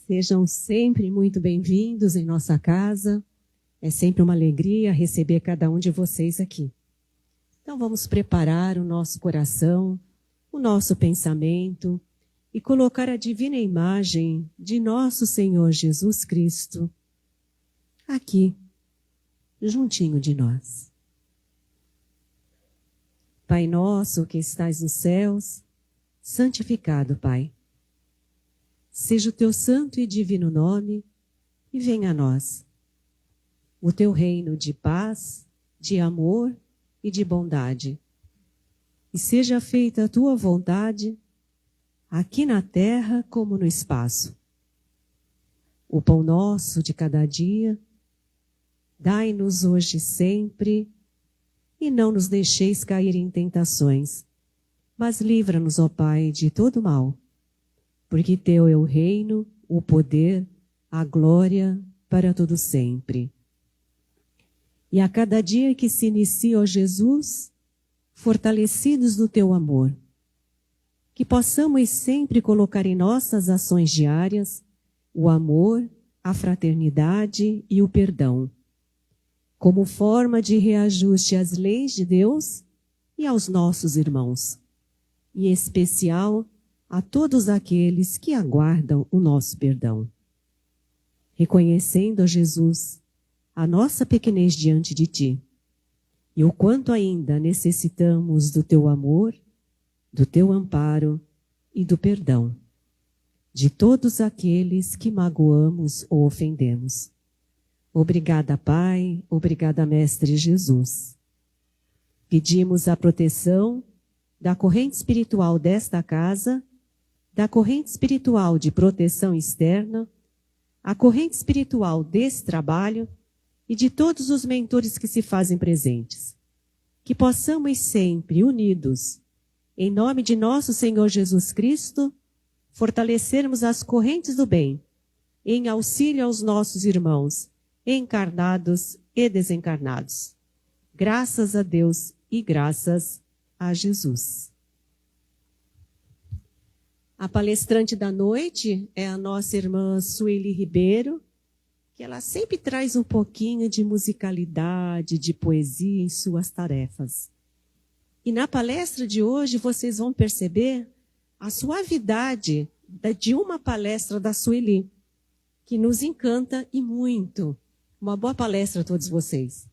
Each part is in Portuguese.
Sejam sempre muito bem-vindos em nossa casa. É sempre uma alegria receber cada um de vocês aqui. Então vamos preparar o nosso coração, o nosso pensamento e colocar a divina imagem de nosso Senhor Jesus Cristo aqui, juntinho de nós. Pai nosso que estais nos céus, santificado, Pai. Seja o teu santo e divino nome e venha a nós o teu reino de paz, de amor e de bondade. E seja feita a tua vontade, aqui na terra como no espaço. O pão nosso de cada dia, dai-nos hoje sempre, e não nos deixeis cair em tentações, mas livra-nos, ó Pai, de todo mal, porque teu é o reino, o poder, a glória para todo sempre. E a cada dia que se inicia, ó Jesus, fortalecidos no teu amor, que possamos sempre colocar em nossas ações diárias o amor, a fraternidade e o perdão, como forma de reajuste às leis de Deus e aos nossos irmãos, e em especial a todos aqueles que aguardam o nosso perdão. Reconhecendo, ó Jesus, a nossa pequenez diante de ti, e o quanto ainda necessitamos do teu amor, do teu amparo e do perdão de todos aqueles que magoamos ou ofendemos. Obrigada, Pai, obrigada, Mestre Jesus. Pedimos a proteção da corrente espiritual desta casa, da corrente espiritual de proteção externa, a corrente espiritual desse trabalho e de todos os mentores que se fazem presentes. Que possamos sempre, unidos, em nome de nosso Senhor Jesus Cristo, fortalecermos as correntes do bem, em auxílio aos nossos irmãos, encarnados e desencarnados. Graças a Deus e graças a Jesus. A palestrante da noite é a nossa irmã Sueli Ribeiro, que ela sempre traz um pouquinho de musicalidade, de poesia em suas tarefas. E na palestra de hoje vocês vão perceber a suavidade de uma palestra da Sueli, que nos encanta e muito. Uma boa palestra a todos vocês.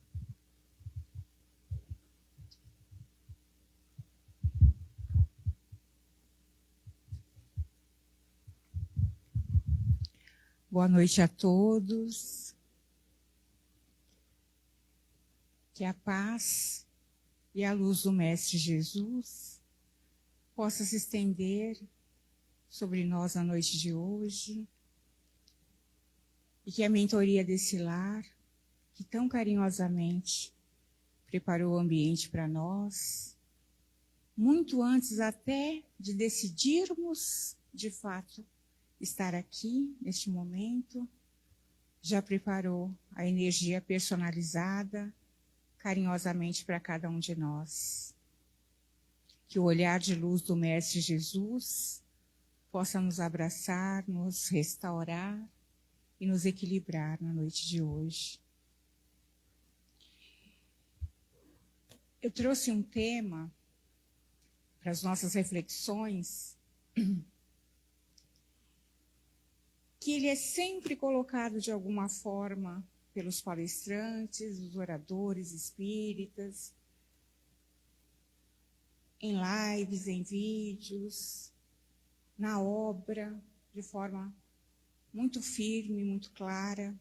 Boa noite a todos. Que a paz e a luz do Mestre Jesus possa se estender sobre nós na noite de hoje. E que a mentoria desse lar, que tão carinhosamente preparou o ambiente para nós, muito antes até de decidirmos, de fato, estar aqui, neste momento, já preparou a energia personalizada, carinhosamente para cada um de nós. Que o olhar de luz do Mestre Jesus possa nos abraçar, nos restaurar e nos equilibrar na noite de hoje. Eu trouxe um tema para as nossas reflexões, que ele é sempre colocado de alguma forma pelos palestrantes, os oradores espíritas, em lives, em vídeos, na obra, de forma muito firme, muito clara,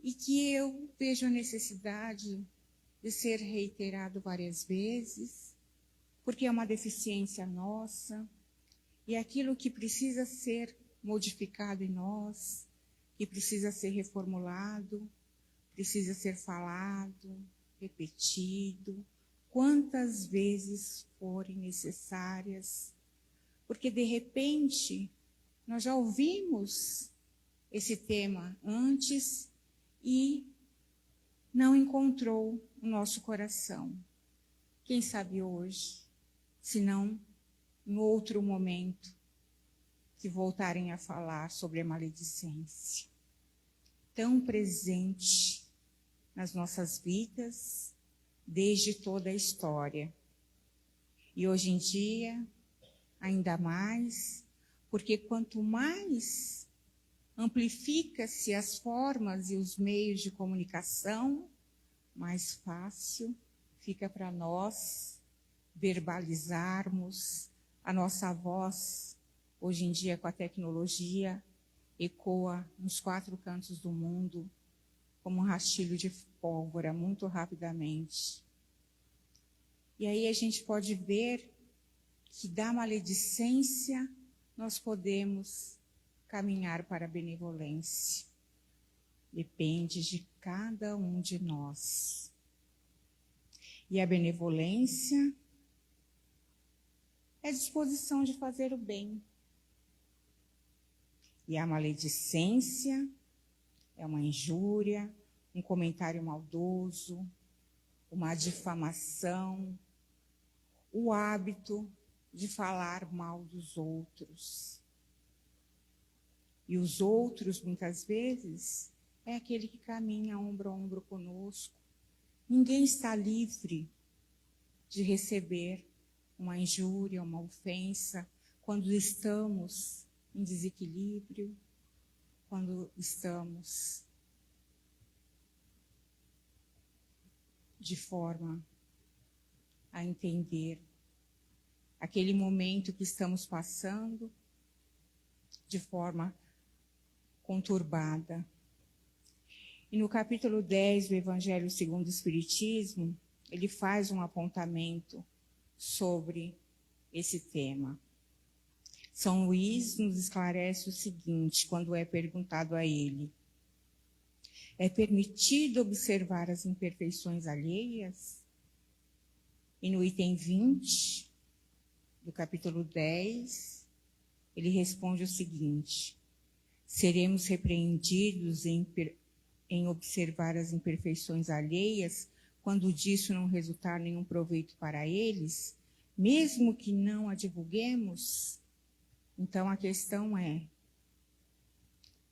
e que eu vejo a necessidade de ser reiterado várias vezes, porque é uma deficiência nossa, e aquilo que precisa ser modificado em nós, que precisa ser reformulado, precisa ser falado, repetido, quantas vezes forem necessárias, porque de repente nós já ouvimos esse tema antes e não encontrou o nosso coração. Quem sabe hoje, se não em outro momento, que voltarem a falar sobre a maledicência, tão presente nas nossas vidas desde toda a história. E hoje em dia, ainda mais, porque quanto mais amplifica-se as formas e os meios de comunicação, mais fácil fica para nós verbalizarmos. A nossa voz, hoje em dia com a tecnologia, ecoa nos 4 cantos do mundo como um rastilho de pólvora, muito rapidamente. E aí a gente pode ver que da maledicência nós podemos caminhar para a benevolência. Depende de cada um de nós. E a benevolência é a disposição de fazer o bem. E a maledicência é uma injúria, um comentário maldoso, uma difamação, o hábito de falar mal dos outros. E os outros, muitas vezes, é aquele que caminha ombro a ombro conosco. Ninguém está livre de receber uma injúria, uma ofensa, quando estamos em desequilíbrio, quando estamos de forma a entender aquele momento que estamos passando de forma conturbada. E no capítulo 10 do Evangelho segundo o Espiritismo, ele faz um apontamento sobre esse tema. São Luís nos esclarece o seguinte, quando é perguntado a ele: é permitido observar as imperfeições alheias? E no item 20 do capítulo 10, ele responde o seguinte: seremos repreendidos em observar as imperfeições alheias quando disso não resultar nenhum proveito para eles, mesmo que não a divulguemos? Então a questão é,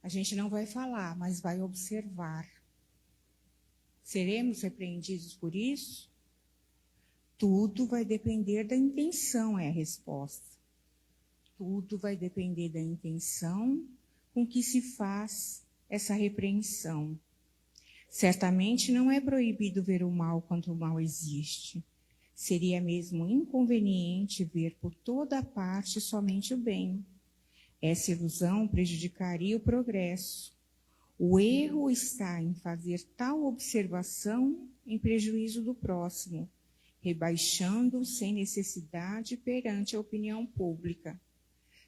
a gente não vai falar, mas vai observar. Seremos repreendidos por isso? Tudo vai depender da intenção, é a resposta. Tudo vai depender da intenção com que se faz essa repreensão. Certamente não é proibido ver o mal quando o mal existe. Seria mesmo inconveniente ver por toda parte somente o bem. Essa ilusão prejudicaria o progresso. O erro está em fazer tal observação em prejuízo do próximo, rebaixando-o sem necessidade perante a opinião pública.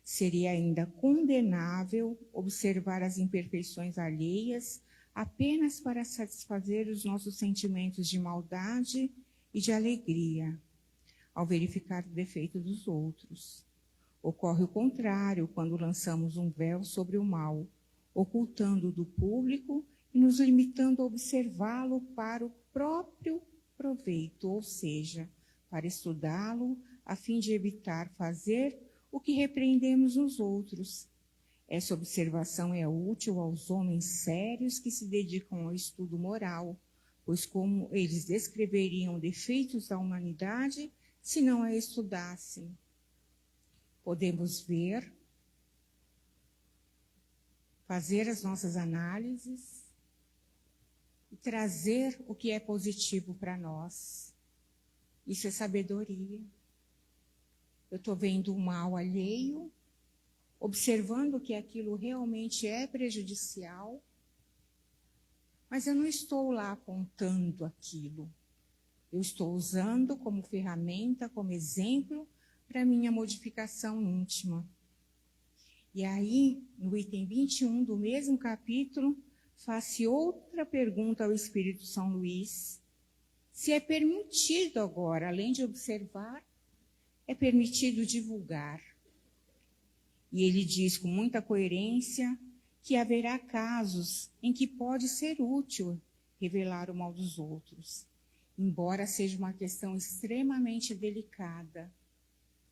Seria ainda condenável observar as imperfeições alheias apenas para satisfazer os nossos sentimentos de maldade e de alegria, ao verificar o defeito dos outros. Ocorre o contrário quando lançamos um véu sobre o mal, ocultando-o do público e nos limitando a observá-lo para o próprio proveito, ou seja, para estudá-lo a fim de evitar fazer o que repreendemos nos outros. Essa observação é útil aos homens sérios que se dedicam ao estudo moral, pois como eles descreveriam defeitos da humanidade se não a estudassem? Podemos ver, fazer as nossas análises e trazer o que é positivo para nós. Isso é sabedoria. Eu estou vendo o mal alheio, observando que aquilo realmente é prejudicial, mas eu não estou lá apontando aquilo. Eu estou usando como ferramenta, como exemplo, para minha modificação íntima. E aí, no item 21 do mesmo capítulo, faz-se outra pergunta ao Espírito São Luís: se é permitido agora, além de observar, é permitido divulgar. E ele diz com muita coerência que haverá casos em que pode ser útil revelar o mal dos outros. Embora seja uma questão extremamente delicada,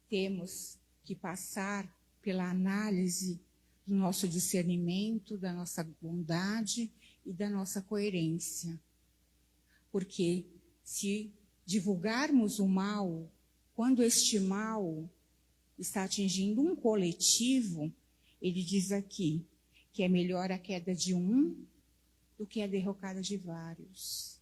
temos que passar pela análise do nosso discernimento, da nossa bondade e da nossa coerência. Porque se divulgarmos o mal, quando este mal está atingindo um coletivo, ele diz aqui que é melhor a queda de um do que a derrocada de vários.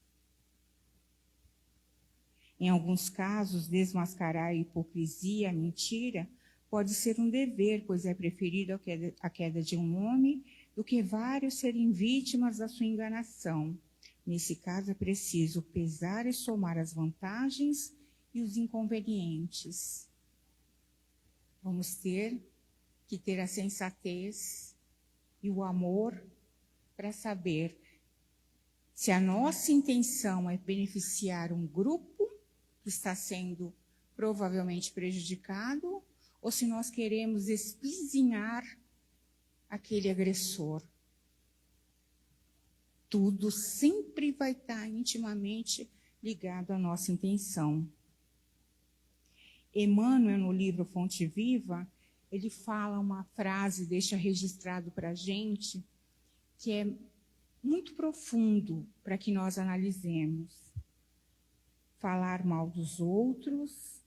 Em alguns casos, desmascarar a hipocrisia, a mentira, pode ser um dever, pois é preferido a queda de um homem do que vários serem vítimas da sua enganação. Nesse caso, é preciso pesar e somar as vantagens e os inconvenientes. Vamos ter que ter a sensatez e o amor para saber se a nossa intenção é beneficiar um grupo que está sendo provavelmente prejudicado ou se nós queremos espizinhar aquele agressor. Tudo sempre vai estar intimamente ligado à nossa intenção. Emmanuel, no livro Fonte Viva, ele fala uma frase, deixa registrado para a gente, que é muito profundo para que nós analisemos. Falar mal dos outros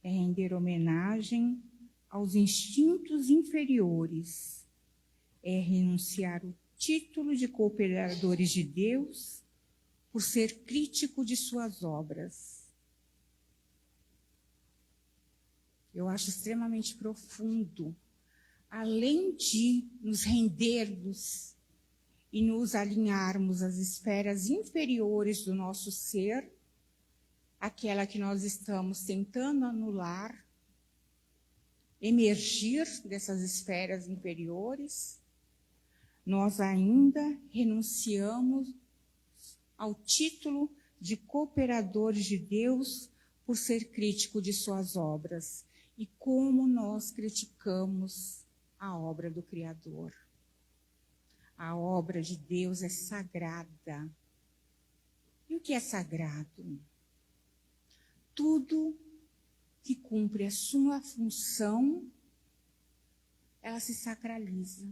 é render homenagem aos instintos inferiores, é renunciar o título de cooperadores de Deus por ser crítico de suas obras. Eu acho extremamente profundo. Além de nos rendermos e nos alinharmos às esferas inferiores do nosso ser, aquela que nós estamos tentando anular, emergir dessas esferas inferiores, nós ainda renunciamos ao título de cooperadores de Deus por ser crítico de suas obras. E como nós criticamos a obra do Criador. A obra de Deus é sagrada. E o que é sagrado? Tudo que cumpre a sua função, ela se sacraliza.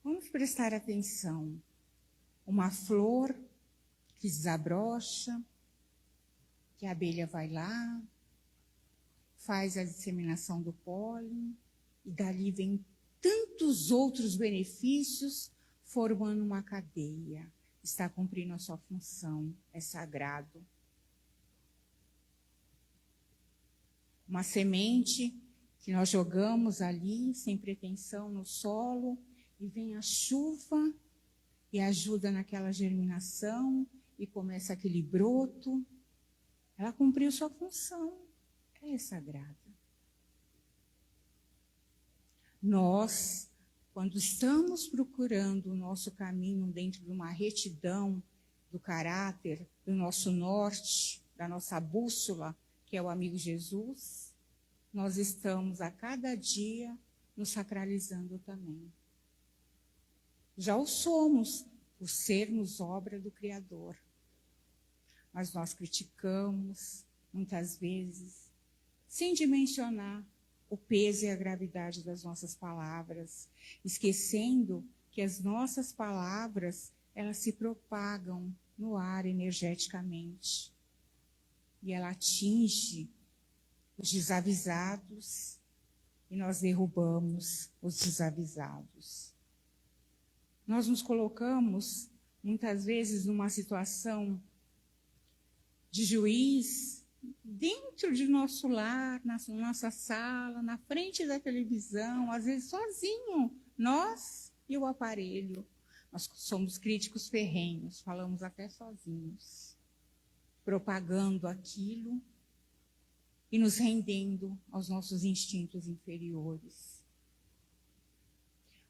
Vamos prestar atenção. Uma flor que desabrocha, que a abelha vai lá, faz a disseminação do pólen, e dali vem tantos outros benefícios, formando uma cadeia. Está cumprindo a sua função, é sagrado. Uma semente que nós jogamos ali, sem pretensão, no solo, e vem a chuva e ajuda naquela germinação, e começa aquele broto. Ela cumpriu sua função, é sagrada. Nós, quando estamos procurando o nosso caminho dentro de uma retidão do caráter, do nosso norte, da nossa bússola, que é o amigo Jesus, nós estamos a cada dia nos sacralizando também. Já o somos, por sermos obra do Criador. Mas nós criticamos, muitas vezes, sem dimensionar o peso e a gravidade das nossas palavras, esquecendo que as nossas palavras, elas se propagam no ar energeticamente. E ela atinge os desavisados e nós derrubamos os desavisados. Nós nos colocamos, muitas vezes, numa situação de juiz, dentro de nosso lar, na nossa sala, na frente da televisão, às vezes sozinho, nós e o aparelho. Nós somos críticos ferrenhos, falamos até sozinhos, propagando aquilo e nos rendendo aos nossos instintos inferiores.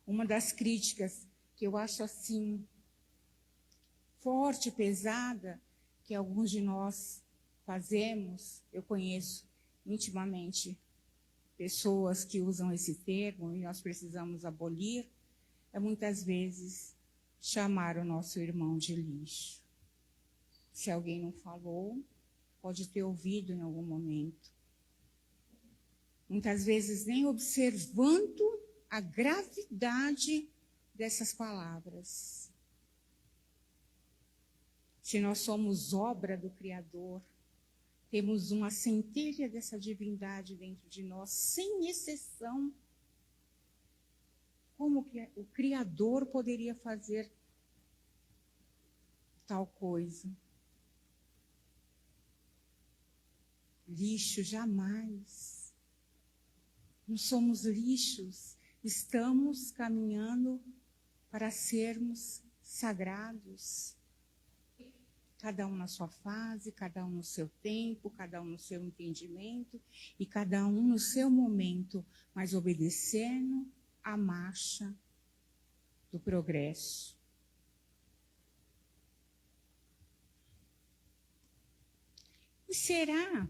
Uma das críticas que eu acho assim forte, pesada, que alguns de nós fazemos, eu conheço intimamente pessoas que usam esse termo e nós precisamos abolir, é muitas vezes chamar o nosso irmão de lixo. Se alguém não falou, pode ter ouvido em algum momento. muitas vezes nem observando a gravidade dessas palavras. Se nós somos obra do Criador, temos uma centelha dessa divindade dentro de nós, sem exceção. Como que o Criador poderia fazer tal coisa? Lixo, jamais. Não somos lixos. Estamos caminhando para sermos sagrados. Cada um na sua fase, cada um no seu tempo, cada um no seu entendimento e cada um no seu momento, mas obedecendo a marcha do progresso. E será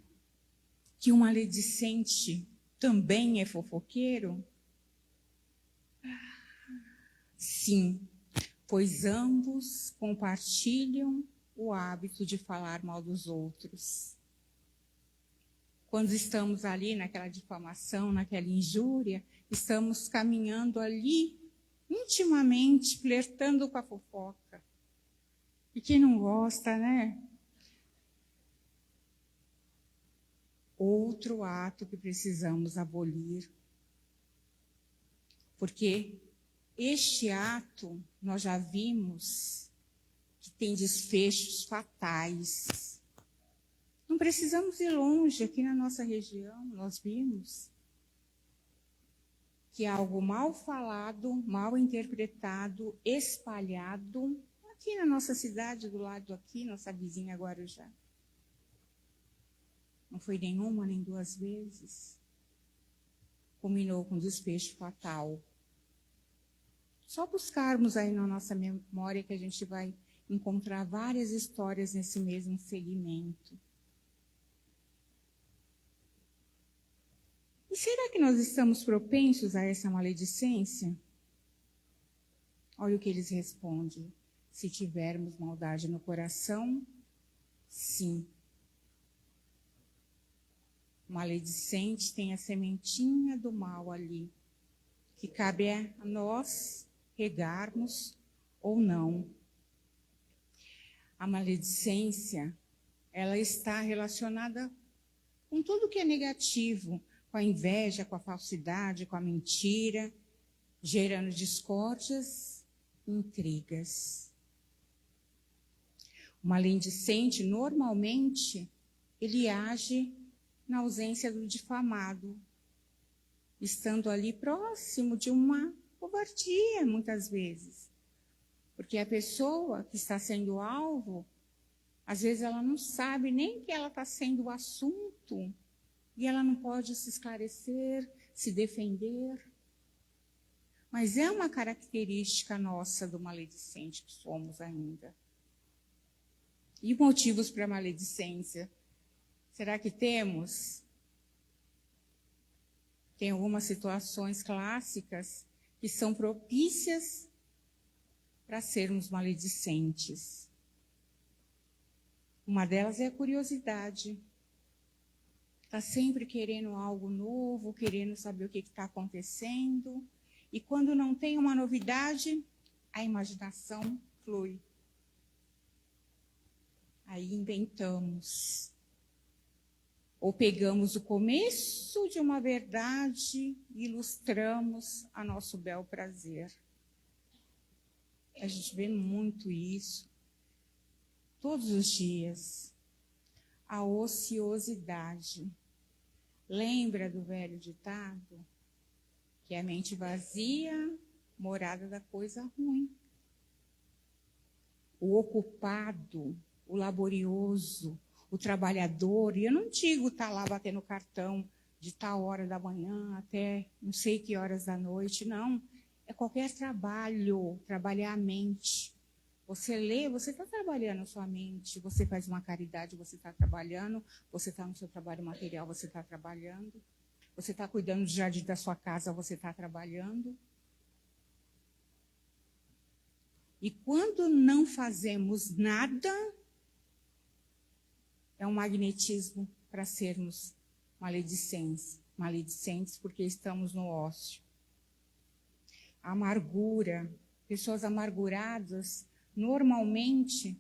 que um maledicente também é fofoqueiro? Sim, pois ambos compartilham o hábito de falar mal dos outros. Quando estamos ali naquela difamação, naquela injúria, estamos caminhando ali intimamente, flertando com a fofoca. E quem não gosta, né? Outro ato que precisamos abolir. Porque este ato, nós já vimos que tem desfechos fatais. Não precisamos ir longe, aqui na nossa região, nós vimos que algo mal falado, mal interpretado, espalhado, aqui na nossa cidade, do lado aqui, nossa vizinha Guarujá. Não foi nenhuma nem duas vezes. Culminou com desfecho fatal. Só buscarmos aí na nossa memória que a gente vai encontrar várias histórias nesse mesmo segmento. E será que nós estamos propensos a essa maledicência? Olha o que eles respondem. Se tivermos maldade no coração, sim. O maledicente tem a sementinha do mal ali, que cabe a nós regarmos ou não. A maledicência, ela está relacionada com tudo que é negativo, com a inveja, com a falsidade, com a mentira, gerando discórdias e intrigas. O maledicente, normalmente, ele age na ausência do difamado, estando ali próximo de uma covardia, muitas vezes. Porque a pessoa que está sendo alvo, às vezes ela não sabe nem que ela está sendo o assunto, e ela não pode se esclarecer, se defender. Mas é uma característica nossa do maledicente que somos ainda. E motivos para a maledicência? Será que temos? Tem algumas situações clássicas que são propícias para sermos maledicentes. Uma delas é a curiosidade. Está sempre querendo algo novo, querendo saber o que está acontecendo. E quando não tem uma novidade, a imaginação flui. Aí inventamos. Ou pegamos o começo de uma verdade e ilustramos a nosso bel prazer. A gente vê muito isso todos os dias. A ociosidade. Lembra do velho ditado? Que a mente vazia, morada da coisa ruim. O ocupado, o laborioso, o trabalhador, e eu não digo estar lá batendo cartão de tal hora da manhã até não sei que horas da noite, não. É qualquer trabalho, trabalhar a mente. Você lê, você está trabalhando a sua mente, você faz uma caridade, você está trabalhando, você está no seu trabalho material, você está trabalhando, você está cuidando do jardim da sua casa, você está trabalhando. E quando não fazemos nada, é um magnetismo para sermos maledicentes. maledicentes porque estamos no ócio. A amargura, pessoas amarguradas, normalmente,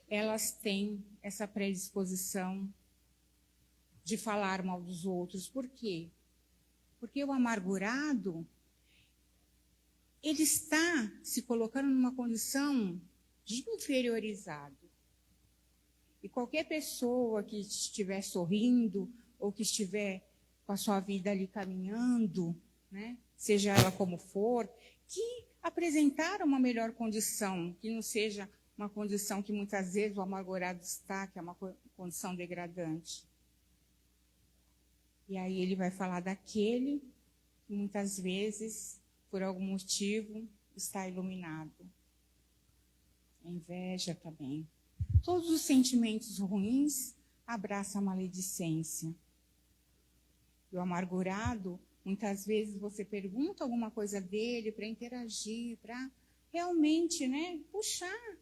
elas têm essa predisposição de falar mal dos outros. Por quê? Porque o amargurado, ele está se colocando numa condição de inferiorizado. E qualquer pessoa que estiver sorrindo ou que estiver com a sua vida ali caminhando, né, seja ela como for, que apresentar uma melhor condição, que não seja uma condição que muitas vezes o amargurado está, que é uma condição degradante. E aí ele vai falar daquele que muitas vezes, por algum motivo, está iluminado. A inveja também. Todos os sentimentos ruins abraçam a maledicência. E o amargurado, muitas vezes você pergunta alguma coisa dele para interagir, para realmente, né, puxar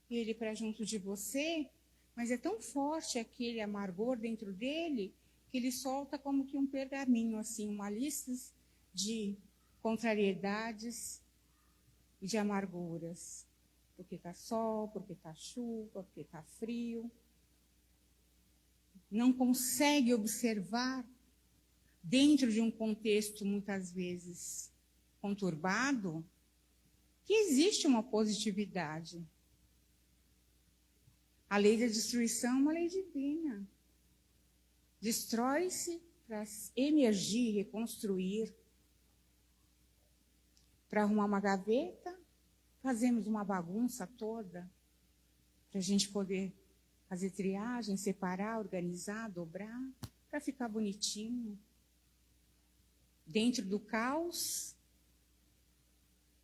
ele para junto de você, mas é tão forte aquele amargor dentro dele que ele solta como que um pergaminho, assim, uma lista de contrariedades e de amarguras. Porque está sol, porque está chuva, porque está frio. Não consegue observar, dentro de um contexto muitas vezes conturbado, que existe uma positividade. A lei da destruição é uma lei divina. Destrói-se para emergir, reconstruir. Para arrumar uma gaveta, fazemos uma bagunça toda, para a gente poder fazer triagem, separar, organizar, dobrar, para ficar bonitinho. Dentro do caos,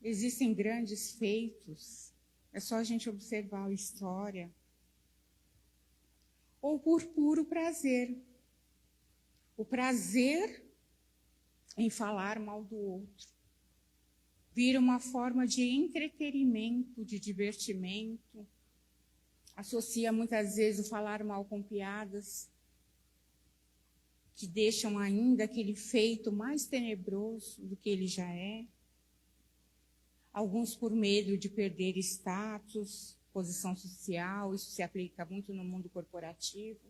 existem grandes feitos. É só a gente observar a história. Ou por puro prazer. O prazer em falar mal do outro. Vira uma forma de entretenimento, de divertimento. Associa muitas vezes o falar mal com piadas que deixam ainda aquele feito mais tenebroso do que ele já é. Alguns por medo de perder status, posição social, isso se aplica muito no mundo corporativo.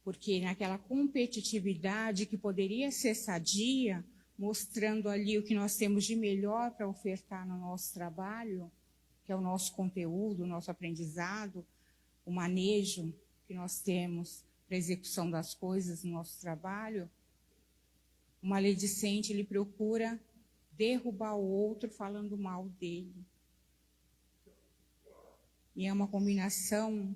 Porque naquela competitividade que poderia ser sadia, mostrando ali o que nós temos de melhor para ofertar no nosso trabalho, que é o nosso conteúdo, o nosso aprendizado, o manejo que nós temos para a execução das coisas no nosso trabalho, o maledicente, ele procura derrubar o outro falando mal dele. E é uma combinação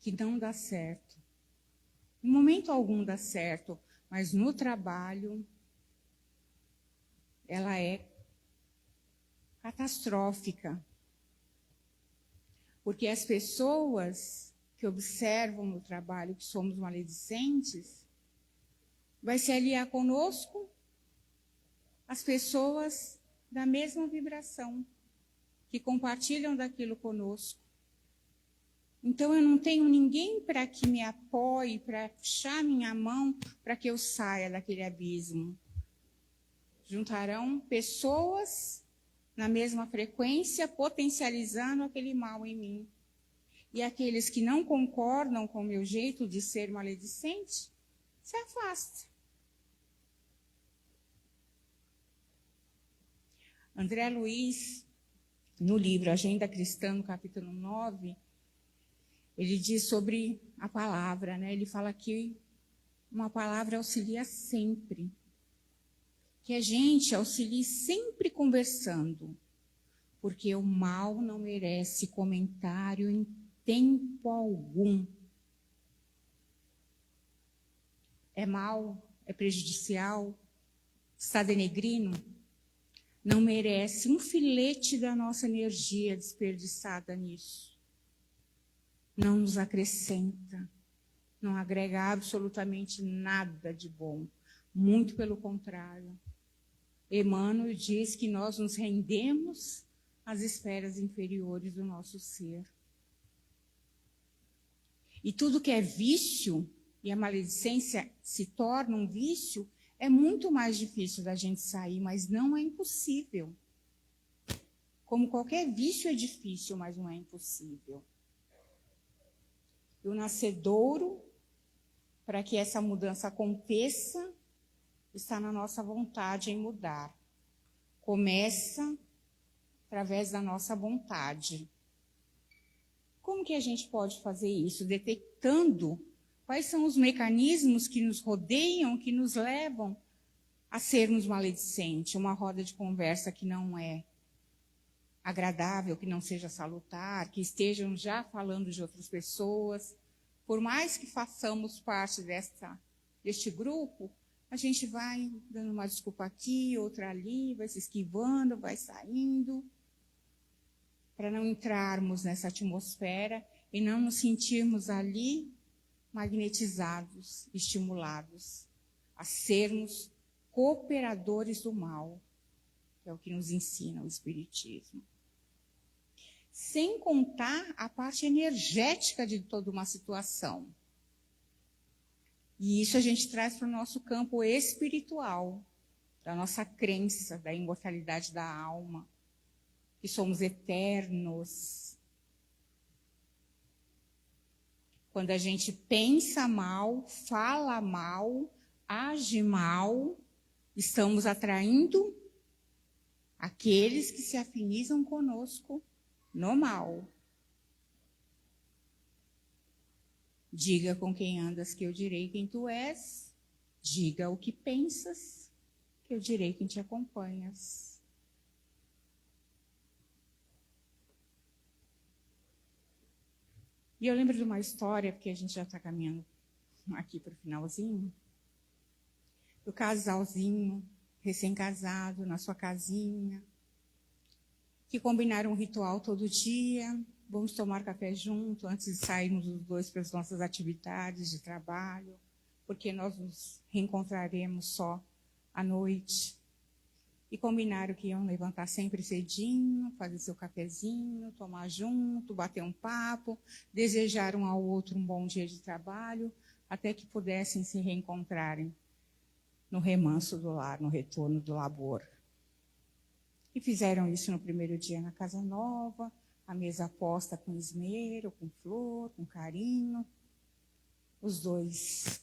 que não dá certo. Em momento algum dá certo, mas no trabalho ela é catastrófica. Porque as pessoas que observam no trabalho que somos maledicentes, vai se aliar conosco as pessoas da mesma vibração, que compartilham daquilo conosco. Então eu não tenho ninguém para que me apoie, para puxar minha mão para que eu saia daquele abismo. Juntarão pessoas na mesma frequência, potencializando aquele mal em mim. E aqueles que não concordam com o meu jeito de ser maledicente, se afastam. André Luiz, no livro Agenda Cristã, no capítulo 9, ele diz sobre a palavra, né? Ele fala que uma palavra auxilia sempre. Que a gente auxilie sempre conversando. Porque o mal não merece comentário em tempo algum. É mal, é prejudicial, está denegrindo. Não merece um filete da nossa energia desperdiçada nisso. Não nos acrescenta, não agrega absolutamente nada de bom. Muito pelo contrário. Emmanuel diz que nós nos rendemos às esferas inferiores do nosso ser. e tudo que é vício, e a maledicência se torna um vício, é muito mais difícil da gente sair, mas não é impossível. Como qualquer vício é difícil, mas não é impossível. E o nascedouro, para que essa mudança aconteça, está na nossa vontade em mudar. Começa através da nossa vontade. Como que a gente pode fazer isso? Detectando quais são os mecanismos que nos rodeiam, que nos levam a sermos maledicentes. Uma roda de conversa que não é agradável, que não seja salutar, que estejam já falando de outras pessoas. Por mais que façamos parte deste grupo, a gente vai dando uma desculpa aqui, outra ali, vai se esquivando, vai saindo, para não entrarmos nessa atmosfera e não nos sentirmos ali magnetizados, estimulados a sermos cooperadores do mal, que é o que nos ensina o Espiritismo. Sem contar a parte energética de toda uma situação. E isso a gente traz para o nosso campo espiritual, da nossa crença, da imortalidade da alma, que somos eternos. Quando a gente pensa mal, fala mal, age mal, estamos atraindo aqueles que se afinizam conosco no mal. Diga com quem andas que eu direi quem tu és. Diga o que pensas que eu direi quem te acompanhas. E eu lembro de uma história, porque a gente já está caminhando aqui para o finalzinho, do casalzinho recém-casado na sua casinha, que combinaram um ritual todo dia. Vamos tomar café junto antes de sairmos os dois para as nossas atividades de trabalho, porque nós nos reencontraremos só à noite. E combinaram que iam levantar sempre cedinho, fazer seu cafezinho, tomar junto, bater um papo, desejar um ao outro um bom dia de trabalho, até que pudessem se reencontrarem no remanso do lar, no retorno do labor. E fizeram isso no primeiro dia na casa nova, a mesa posta com esmero, com flor, com carinho. Os dois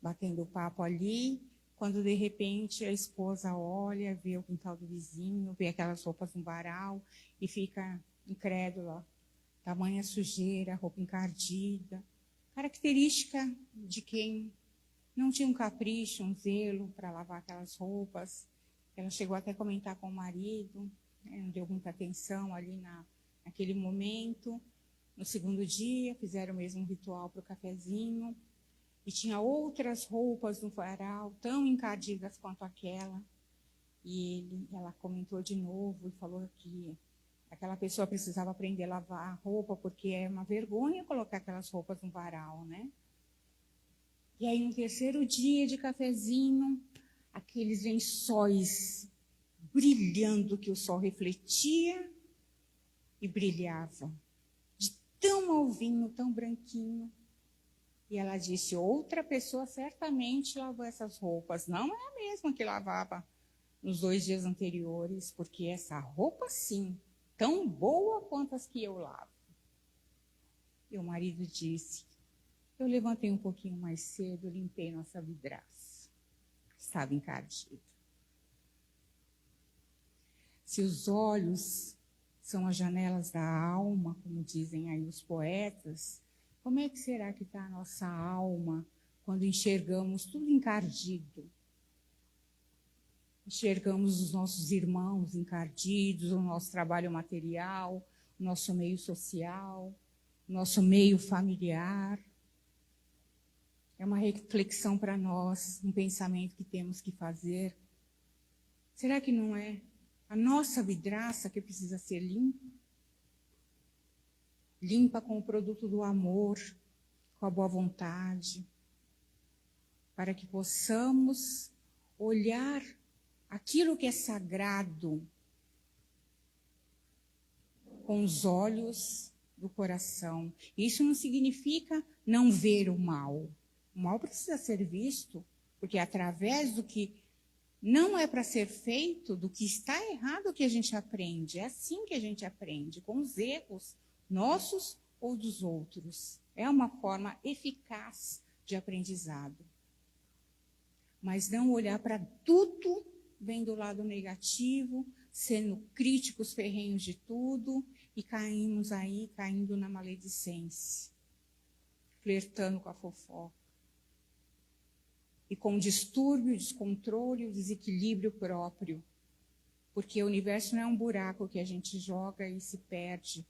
batendo papo ali, quando de repente a esposa olha, vê o quintal do vizinho, vê aquelas roupas no varal e fica incrédula. Tamanha sujeira, roupa encardida. Característica de quem não tinha um capricho, um zelo para lavar aquelas roupas. Ela chegou até a comentar com o marido, não deu muita atenção ali naquele momento. No segundo dia, fizeram o mesmo ritual para o cafezinho. E tinha outras roupas no varal, tão encardidas quanto aquela. E ela comentou de novo e falou que aquela pessoa precisava aprender a lavar a roupa, porque é uma vergonha colocar aquelas roupas no varal, né? E aí, no terceiro dia de cafezinho, aqueles lençóis brilhando, que o sol refletia e brilhava, de tão alvinho, tão branquinho. E ela disse, outra pessoa certamente lavou essas roupas. Não é a mesma que lavava nos 2 dias anteriores, porque essa roupa, sim, tão boa quanto as que eu lavo. E o marido disse, eu levantei um pouquinho mais cedo, limpei nossa vidraça. Estava encardido. Se os olhos são as janelas da alma, como dizem aí os poetas, como é que será que está a nossa alma quando enxergamos tudo encardido? Enxergamos os nossos irmãos encardidos, o nosso trabalho material, o nosso meio social, o nosso meio familiar. É uma reflexão para nós, um pensamento que temos que fazer. Será que não é a nossa vidraça que precisa ser limpa? Limpa com o produto do amor, com a boa vontade, para que possamos olhar aquilo que é sagrado com os olhos do coração. Isso não significa não ver o mal. O mal precisa ser visto, porque é através do que não é para ser feito, do que está errado, que a gente aprende. É assim que a gente aprende, com os erros nossos ou dos outros. É uma forma eficaz de aprendizado. Mas não olhar para tudo vendo o lado negativo, sendo críticos ferrenhos de tudo, e caindo na maledicência, flertando com a fofoca. E com o distúrbio, o descontrole, o desequilíbrio próprio. Porque o universo não é um buraco que a gente joga e se perde.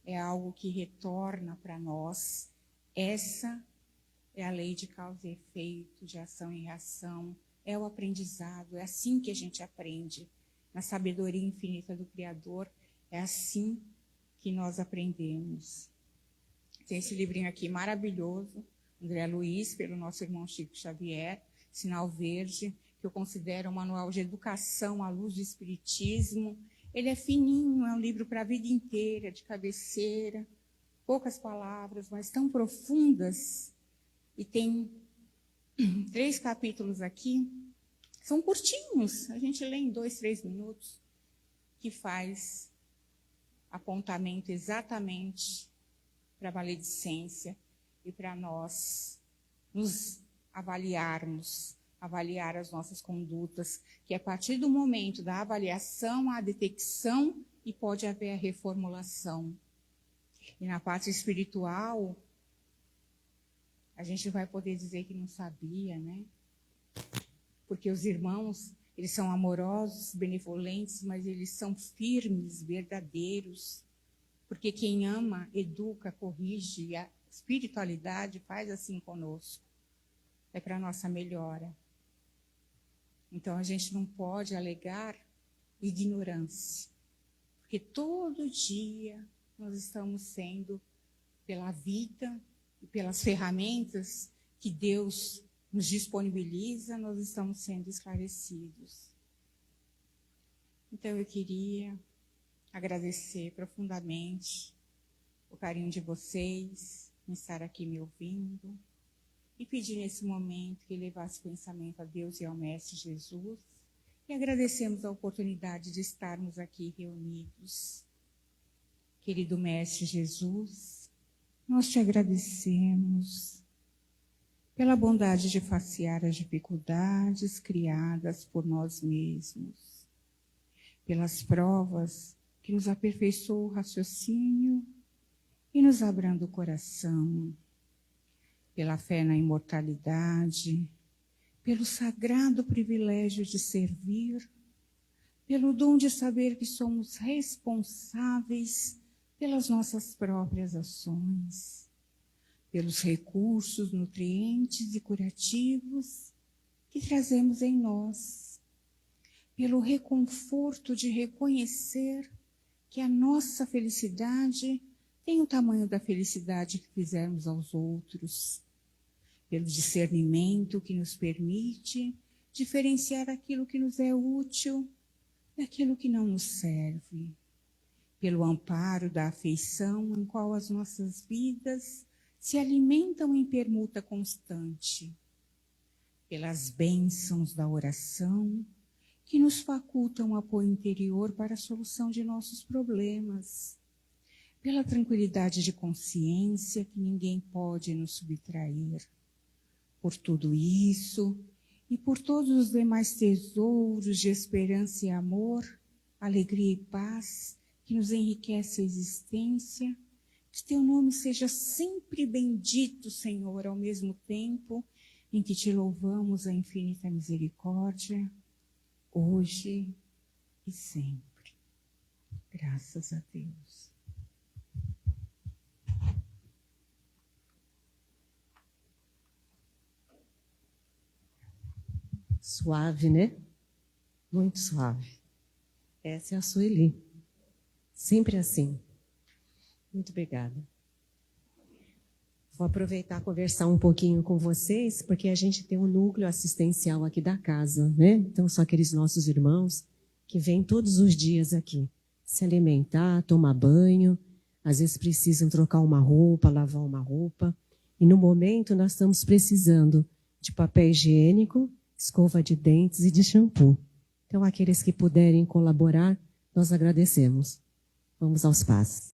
É algo que retorna para nós. Essa é a lei de causa e efeito, de ação e reação. É o aprendizado, é assim que a gente aprende. Na sabedoria infinita do Criador, é assim que nós aprendemos. Tem esse livrinho aqui maravilhoso, André Luiz, pelo nosso irmão Chico Xavier, Sinal Verde, que eu considero um manual de educação à luz do Espiritismo. Ele é fininho, é um livro para a vida inteira, de cabeceira, poucas palavras, mas tão profundas. E tem 3 capítulos aqui, são curtinhos, a gente lê em 2, 3 minutos, que faz apontamento exatamente para a maledicência e para nós nos avaliarmos, avaliar as nossas condutas, que a partir do momento da avaliação, há a detecção e pode haver a reformulação. E na parte espiritual, a gente vai poder dizer que não sabia, né? Porque os irmãos, eles são amorosos, benevolentes, mas eles são firmes, verdadeiros. Porque quem ama, educa, corrige, e a espiritualidade faz assim conosco. É para a nossa melhora. Então, a gente não pode alegar ignorância. Porque todo dia nós estamos sendo, pela vida e pelas ferramentas que Deus nos disponibiliza, nós estamos sendo esclarecidos. Então, eu queria agradecer profundamente o carinho de vocês, em estar aqui me ouvindo, e pedir nesse momento que levasse o pensamento a Deus e ao Mestre Jesus, e agradecemos a oportunidade de estarmos aqui reunidos. Querido Mestre Jesus, nós te agradecemos pela bondade de facear as dificuldades criadas por nós mesmos, pelas provas que nos aperfeiçoam o raciocínio e nos abranda o coração, pela fé na imortalidade, pelo sagrado privilégio de servir, pelo dom de saber que somos responsáveis pelas nossas próprias ações, pelos recursos nutrientes e curativos que trazemos em nós, pelo reconforto de reconhecer que a nossa felicidade tem o tamanho da felicidade que fizermos aos outros, pelo discernimento que nos permite diferenciar aquilo que nos é útil daquilo que não nos serve, pelo amparo da afeição em qual as nossas vidas se alimentam em permuta constante, pelas bênçãos da oração que nos facultam apoio interior para a solução de nossos problemas, pela tranquilidade de consciência que ninguém pode nos subtrair. Por tudo isso e por todos os demais tesouros de esperança e amor, alegria e paz que nos enriquece a existência, que teu nome seja sempre bendito, Senhor, ao mesmo tempo em que te louvamos a infinita misericórdia, hoje e sempre. Graças a Deus. Suave, né? Muito suave. Essa é a Sueli. Sempre assim. Muito obrigada. Vou aproveitar e conversar um pouquinho com vocês, porque a gente tem um núcleo assistencial aqui da casa, né? Então, são aqueles nossos irmãos que vêm todos os dias aqui se alimentar, tomar banho, às vezes precisam trocar uma roupa, lavar uma roupa. E no momento nós estamos precisando de papel higiênico, escova de dentes e de shampoo. Então, aqueles que puderem colaborar, nós agradecemos. Vamos aos passos.